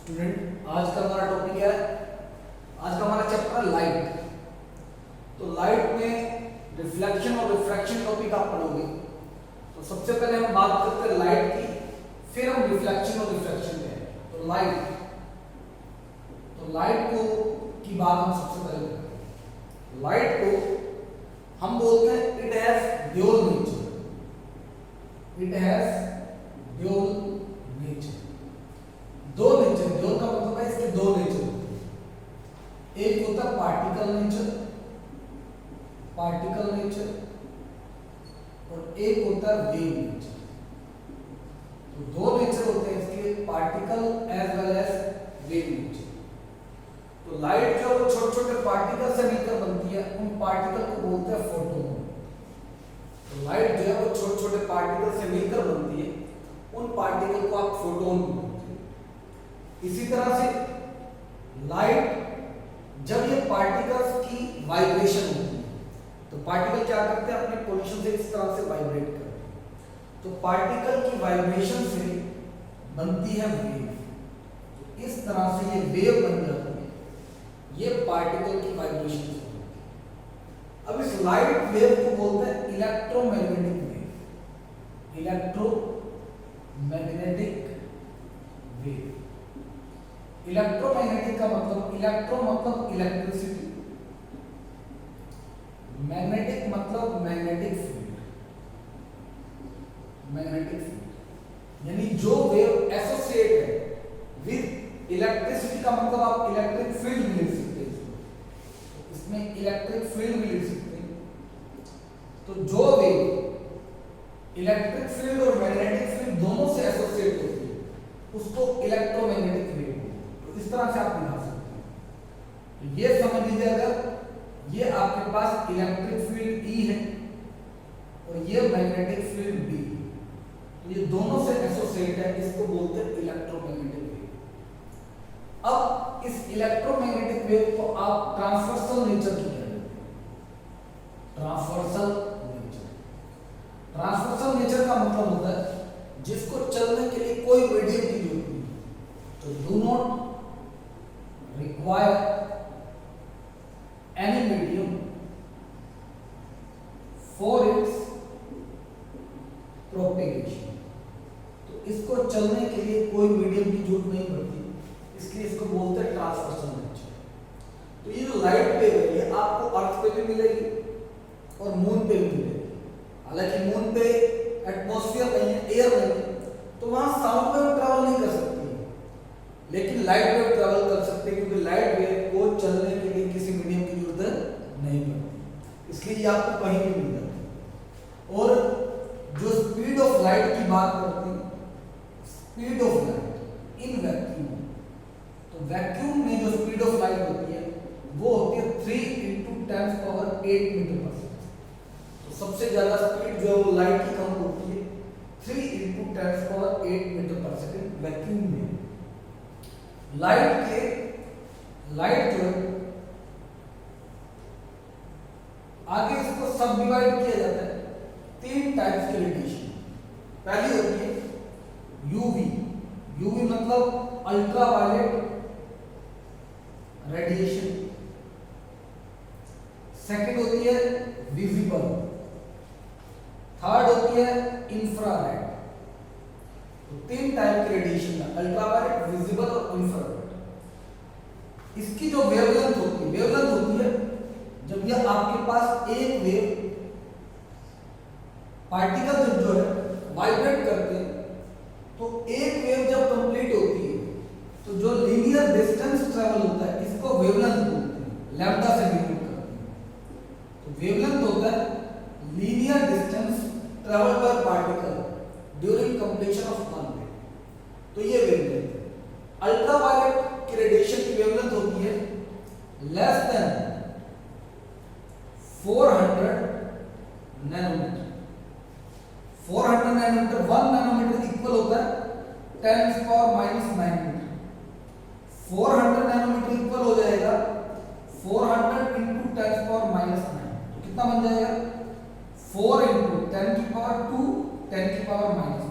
Student, आज का हमारा टॉपिक क्या है? आज का हमारा चैप्टर है लाइट। तो लाइट में रिफ्लेक्शन और रिफ्रैक्शन टॉपिक आप पढ़ोगे। तो सबसे पहले हम बात करते हैं लाइट की, फिर हम रिफ्लेक्शन और रिफ्रैक्शन पे हैं। तो लाइट को की बात हम सबसे पहले करते हैं। लाइट को हम बोलते हैं it has dual nature. It has dual nature. दो नेचर, ड्यूअल का मतलब है इसके दो नेचर होते हैं। एक होता है पार्टिकल नेचर और एक होता है वेव नेचर। तो दो नेचर होते हैं इसके, particle as well as wave nature. तो लाइट जो छोटे छोटे पार्टिकल से मिलकर बनती है, उन पार्टिकल को बोलते हैं फोटोन। तो लाइट जो है वो छोटे छोटे पार्टिकल से मिलकर बनती है, उन पार्टिकल को आप फोटोन बोलते हैं। इसी तरह से लाइट जब ये पार्टिकल्स की वाइब्रेशन होती है, तो पार्टिकल क्या करते हैं, अपने पोजीशन से इस तरह से वाइब्रेट करते हैं। तो पार्टिकल की वाइब्रेशन से बनती है वेव। तो इस तरह से ये वेव बन जाती है, ये पार्टिकल की वाइब्रेशन से बनती है। अब इस लाइट वेव को बोलते हैं electromagnetic wave. Electromagnetic wave. Electromagnetic का मतलब, इलेक्ट्रो मतलब इलेक्ट्रिसिटी, मैग्नेटिक मतलब मैग्नेटिक फील्ड। मैग्नेटिक फील्ड यानी जो वेव एसोसिएट है विद इलेक्ट्रिसिटी का मतलब आप इलेक्ट्रिक फील्ड भी लिख सकते हैं। इसमें इलेक्ट्रिक फील्ड भी लिख सकते हैं। तो जो वेव इलेक्ट्रिक फील्ड और मैग्नेटिक फील्ड दोनों से एसोसिएट होती है, उसको इलेक्ट्रोमैग्नेटिक वेव। इस तरह से आप लिखा सकते हैं। तो ये समझ लीजिए, अगर ये आपके पास इलेक्ट्रिक फील्ड E है और ये मैग्नेटिक फील्ड B, तो ये दोनों से एसोसिएट है, इसको बोलते हैं इलेक्ट्रोमैग्नेटिक वेव। अब इस इलेक्ट्रोमैग्नेटिक वेव को आप ट्रांसवर्सल नेचर की कहते हैं। Transversal nature. ट्रांसवर्सल नेचर का मतलब होता है जिसको चलने के लिए कोई मीडियम की जरूरत नहीं। तो do not require any medium for its propagation। तो इसको चलने के लिए कोई मीडियम की जरूरत नहीं पड़ती, इसलिए इसको बोलते हैं ट्रांसवर्सल नेचर। तो ये जो लाइट वेव है ये आपको अर्थ पे भी मिलेगी और मून पे भी मिलेगी। हालांकि मून पे एटमॉस्फेयर नहीं है, एयर नहीं है, तो वहां साउंड वेव ट्रैवल नहीं कर सकती, लेकिन लाइट वेव ट्रैवल कर सकते हैं, क्योंकि लाइट वेव को चलने के लिए किसी मीडियम की जरूरत नहीं पड़ती, इसलिए ये आपको कहीं भी मिल जाती है। और जो स्पीड ऑफ लाइट की बात करते हैं, speed of light in vacuum, तो वैक्यूम में जो स्पीड ऑफ लाइट होती है वो होती है 3 × 10⁸ मीटर पर सेकंड। तो सबसे ज्यादा स्पीड जो लाइट की कम होती है 3 × 10⁸ मीटर पर सेकंड वैक्यूम में। लाइट जो है आगे इसको सब डिवाइड किया जाता है 3 टाइप्स के रेडिएशन। पहली होती है यूवी। यूवी मतलब अल्ट्रावायलेट रेडिएशन। सेकंड होती है विजिबल। थर्ड होती है इंफ्रारेड। तो 3 टाइप के रेडिएशन है, अल्ट्रावायलेट, विजिबल और इंफ्रारेड। इसकी जो वेवलेंथ होती है जब ये आपके पास एक वेव पार्टिकल जो है वाइब्रेट करते हैं, तो एक वेव जब कंप्लीट होती है तो जो लीनियर डिस्टेंस ट्रेवल होता है इसको वेवलेंथ बोलते हैं, लैम्डा से डिनोट करते हैं। तो वेवलेंथ होता है linear distance travel by particle during completion of one wave, तो ये वेवलेंथ है। अल्ट्रावायलेट की रेडिएशन की वेवलेंथ होती है less than 400 nanometre. 400 nanometre, 1 nanometre equal होता है 10⁻⁻⁹ मीटर। 400 नैनोमीटर इक्वल हो जाएगा 400 × 10⁻⁹। तो कितना बन जाएगा 4 × 10⁻², 10⁻⁹।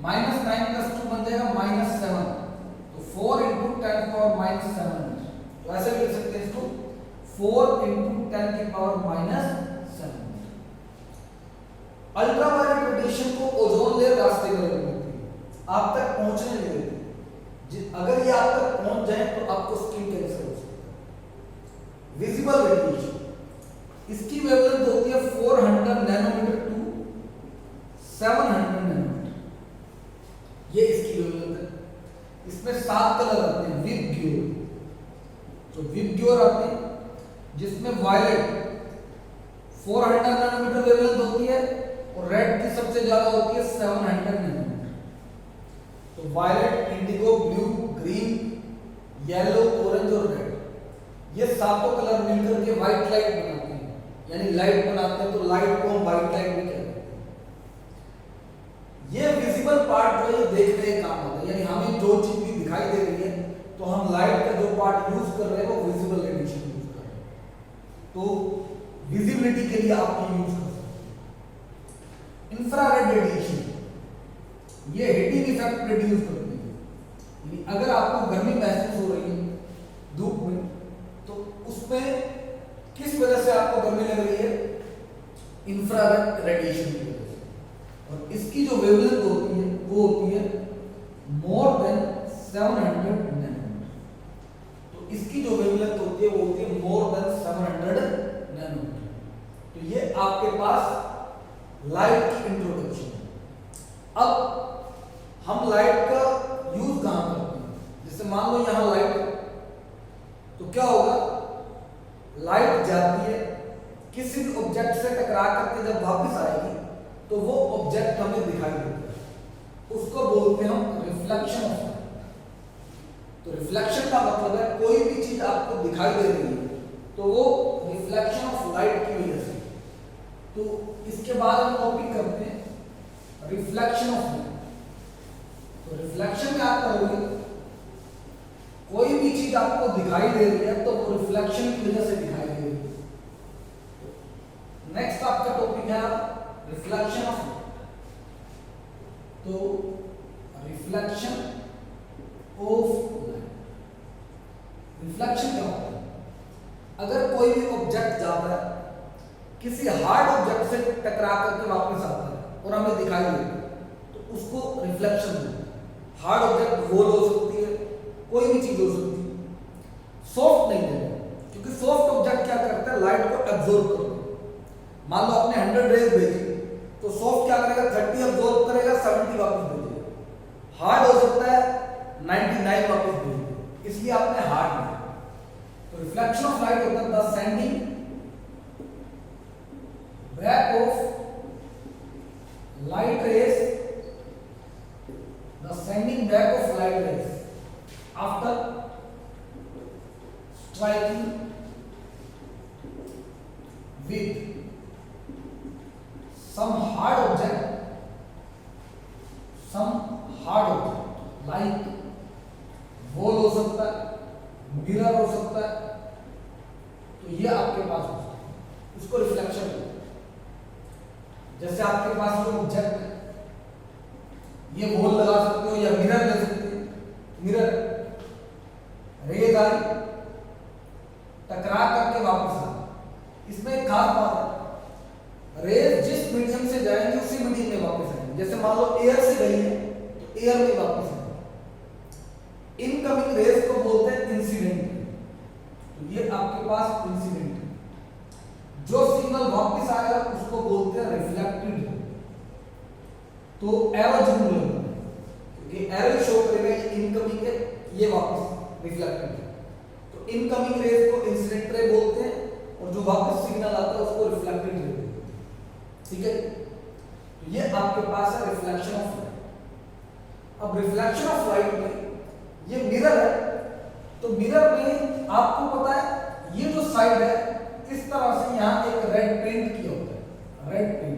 -9 + 2 बन जाएगा -7। तो 4 -700, तो ऐसे भी लिख सकते हैं इसको 4 × 10⁻⁻⁷। अल्ट्रावायलेट रेडिएशन को ओजोन लेयर रास्ते पर रोकती है, आप तक पहुंचने नहीं देती। अगर ये आप तक पहुंच जाए तो आपको स्किन कैंसर हो सकता है। विजिबल रेडिएशन, इसकी वेवलेंथ होती है 400 नैनोमीटर टू 700 नैनोमीटर, ये इसकी वेवलेंथ है। इसमें 7 कलर आते हैं विबग्योर, तो विबग्योर आते हैं जिसमें वायलेट 400 नैनोमीटर वेवलेंथ होती है और रेड की सबसे ज्यादा होती है 700 नैनोमीटर। तो violet, indigo, blue, green, yellow, orange और रेड, ये सातों कलर मिलकर के व्हाइट लाइट बनाते हैं, यानी लाइट बनाते हैं, तो लाइट को हम व्हाइट लाइट भी कहते हैं। ये विजिबल पार्ट जो है देखने का काम होता है, यानी हमें जो चीज भी दिखाई दे रही है तो हम लाइट का जो पार्ट यूज कर रहे हैं वो विजिबल रेडिएशन यूज कर रहे हैं, तो विजिबिलिटी के लिए आप ये यूज कर सकते हैं। इंफ्रारेड रेडिएशन, ये हीटिंग इफेक्ट प्रोड्यूस करती है, यानी अगर आपको गर्मी महसूस हो रही है धूप में, तो उसमें किस वजह से आपको गर्मी लग रही है? इंफ्रारेड रेडिएशन की वजह से। और इसकी जो वेवलेंथ होती है वो होती है मोर देन 700 नैनोमीटर, तो इसकी जो वेवलेंथ होती है वो होती है मोर देन 700 नैनोमीटर। तो ये आपके पास लाइट की इंट्रोडक्शन है। अब हम लाइट का यूज कहां करते हैं? जैसे मान लो यहां लाइट है, तो क्या होगा, लाइट जाती है, किसी भी ऑब्जेक्ट से टकरा करके जब वापस आएगी तो वो ऑब्जेक्ट हमें दिखाई देता है, उसको बोलते हैं हम रिफ्लेक्शन ऑफ लाइट। तो रिफ्लेक्शन का मतलब है कोई भी चीज आपको दिखाई दे रही है तो वो रिफ्लेक्शन ऑफ लाइट की वजह से। तो इसके बाद हम टॉपिक करते हैं रिफ्लेक्शन ऑफ लाइट। तो रिफ्लेक्शन में आप करोगे, कोई भी चीज आपको दिखाई दे रही है तो वो रिफ्लेक्शन की वजह से दिखाई दे रही है। नेक्स्ट आपका टॉपिक है रिफ्लेक्शन ऑफ लाइट। तो रिफ्लेक्शन ऑफ लाइट, रिफ्लेक्शन क्या होता है? अगर कोई भी ऑब्जेक्ट जाता है, किसी हार्ड ऑब्जेक्ट से टकरा करके वापस आता है और हमें दिखाई देता है, तो उसको रिफ्लेक्शन बोलते हैं। हार्ड ऑब्जेक्ट वॉल हो सकती है, कोई भी चीज हो सकती है, सॉफ्ट नहीं है, क्योंकि सॉफ्ट ऑब्जेक्ट क्या करता है, लाइट को एब्जॉर्ब करता है। मान लो आपने 100 रेज भेजी, तो सॉफ्ट क्या करेगा, 30 एब्जॉर्ब करेगा, 70 वापस भेजेगा। हार्ड हो सकता है 99 वापस भेजेगा, इसलिए आपने हार्ड लिया। तो रिफ्लेक्शन ऑफ लाइट होता है the sending back of light rays, the sending back of light rays after striking with some hard object like wall हो सकता है, मिरर हो सकता है, तो ये आपके पास हो सकता है, उसको रिफ्लेक्शन बोलते हैं। जैसे आपके पास जो ऑब्जेक्ट है, ये वॉल लगा सकते हो या मिरर ले सकते हो, मिरर रेज आई, टकरा करके वापस आ। इसमें एक खास बात है, रेज जिस मीडियम से जाएंगे उसी मीडियम में वापस आएंगे। जैसे मान लो एयर से गई है तो एयर में वापस आएंगे। इनकमिंग रेज को बोलते हैं इंसिडेंट, तो ये आपके पास इंसिडेंट है। जो सिग्नल वापस आएगा उसको बोलते हैं रिफ्लेक्टेड। तो एरो जरूर लगना है, क्योंकि एरो शो करेगा ये इनकमिंग है, ये वापस रिफ्लेक्टेड है। तो इनकमिंग रेज को इंसिडेंट रे बोलते हैं और जो वापस सिग्नल आता है उसको रिफ्लेक्टेड रे बोलते हैं। ठीक है, तो ये आपके पास है रिफ्लेक्शन ऑफ लाइट। अब रिफ्लेक्शन ऑफ लाइट में ये मिरर है, तो मिरर में आपको पता है ये जो साइड है इस तरह से यहां एक रेड पेंट किया होता है, रेड पेंट।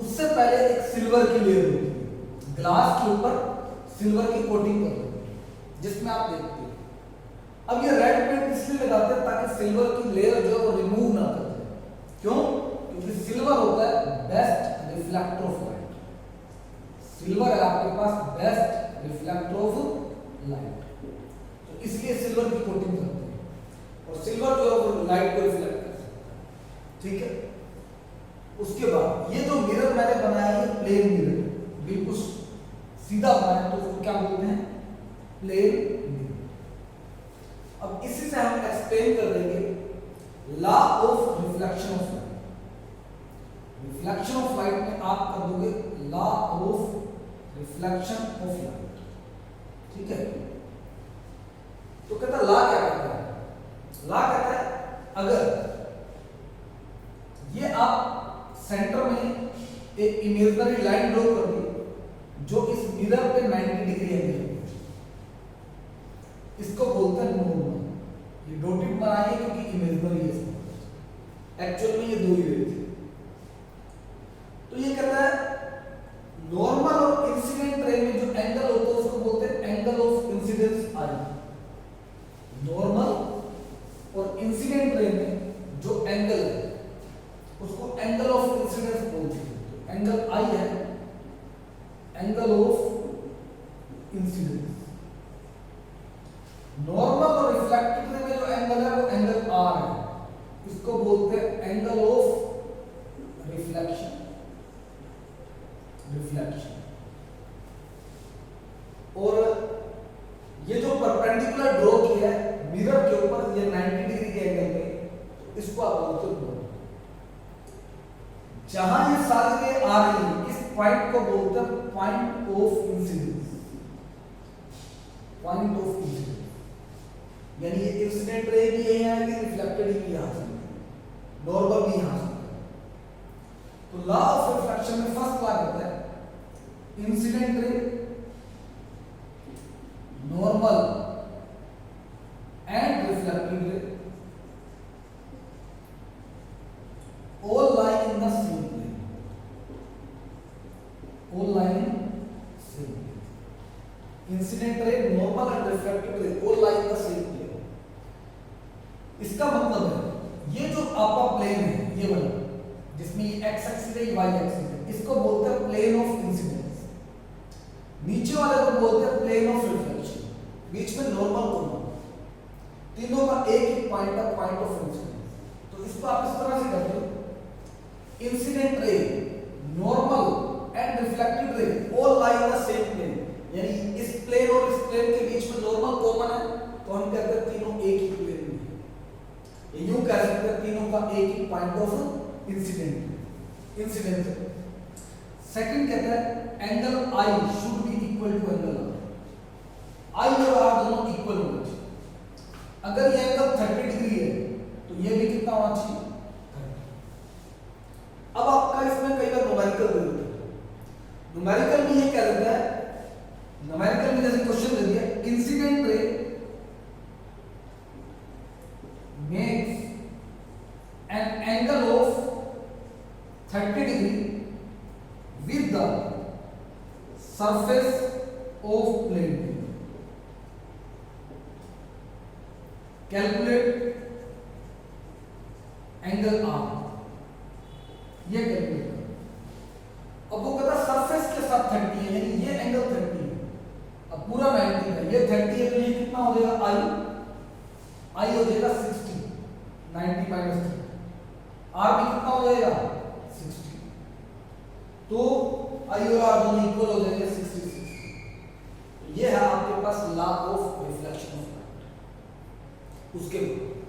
उससे पहले एक सिल्वर की लेयर होती है, ग्लास के ऊपर सिल्वर की कोटिंग कर दो, जिसमें आप देखते हैं। अब ये रेड पेंट इसलिए लगाते हैं ताकि सिल्वर की लेयर जो है वो रिमूव ना कर जाए। क्यों? क्योंकि सिल्वर होता है best reflector of light. Silver है आपके पास बेस्ट रिफ्लेक्टर ऑफ लाइट। तो इसलिए सिल्वर की कोटिंग करते हैं, और सिल्वर जो है वो लाइट को रिफ्लेक्ट कर सकता है, ठीक है। उसके बाद ये जो मिरर मैंने बनाया है प्लेन मिरर, बिल्कुल सीधा बनाया, तो उसको क्या बोलते हैं, प्लेन मिरर। अब इसी से हम एक्सप्लेन कर देंगे law of reflection of light. Reflection of light में आप कर दोगे law of reflection of light, ठीक है। तो कहता है लॉ क्या कहता है, लॉ कहता है अगर ये आप सेंटर में एक इमेजिनरी लाइन ड्रॉ कर दी जो इस मिरर पे 90 डिग्री एंगल है, इसको बोलते हैं नॉर्मल। ये डॉटेड बनाइए क्योंकि इमेजिनरी है, एक्चुअल में ये दो ही वेव थे। तो ये कहता है नॉर्मल और इंसिडेंट रे में जो एंगल होता है उसको बोलते हैं angle of incidence I. Normal और इंसिडेंट रे में जो एंगल है उसको एंगल ऑफ इंसिडेंस बोलते हैं। तो एंगल आई है एंगल ऑफ इंसिडेंस। नॉर्मल और रिफ्लेक्टेड रे में जो एंगल है वो एंगल आर है, इसको बोलते हैं एंगल ऑफ रिफ्लेक्शन। और ये जो परपेंडिकुलर ड्रॉ किया है मिरर के ऊपर ये 90 डिग्री के एंगल पे, तो इसको आप बोलते हो नॉर्मल। जहां ये सारी रे आ रही है इस पॉइंट को बोलते हैं point of incidence. Point of incidence यानी ये इंसिडेंट रे भी यही आएगी, रिफ्लेक्टेड भी यहां से, नॉर्मल भी यहां से। तो लॉ ऑफ रिफ्लेक्शन में फर्स्ट लॉ कहता है incident ray, normal and reflected रे all lie in the same plane, all lie in same plane. Incident ray, normal and refracted ray all lie in the same plane. इसका मतलब है ये जो आपका प्लेन है ये वाला जिसमें ये x एक्सिस है, y एक्सिस है, इसको बोलते हैं प्लेन ऑफ इंसिडेंस। नीचे वाले को बोलते हैं प्लेन ऑफ रिफ्लेक्शन। बीच में नॉर्मल कॉमन, तीनों का एक ही पॉइंट है, पॉइंट ऑफ इंसिडेंस। तो इसको आप इस तरह से करते हो incident ray, normal and reflected ray all lie in the same plane. यानी इस प्लेन और इस प्लेन के बीच में नॉर्मल कॉमन है, तो हम कहते हैं तीनों एक ही प्लेन में है। ये यूं कह सकते हैं तीनों का एक ही पॉइंट ऑफ इंसिडेंट। सेकंड कहता है angle I should be equal to angle R. I और आर दोनों इक्वल होना चाहिए। अगर ये एंगल 30 डिग्री है तो ये भी कितना होना चाहिए। अब आपका इसमें कई बार न्यूमेरिकल दे देते हैं, न्यूमेरिकल में ये कह देता है, न्यूमेरिकल में जैसे क्वेश्चन दे दिया incident ray makes an angle of 30 degree with the surface of plane. Calculate angle R, ये कैलकुलेट करो। अब वो कहता सरफेस के साथ 30 है, यानी ये एंगल 30 है, अब पूरा 90 है, ये 30 है, तो ये कितना हो जाएगा आई हो जाएगा 60, 90 माइनस 30, आर भी कितना हो जाएगा 60। तो आई और आर दोनों इक्वल हो जाएंगे 60 60। ये है आपके पास law of reflection of light. उसके बाद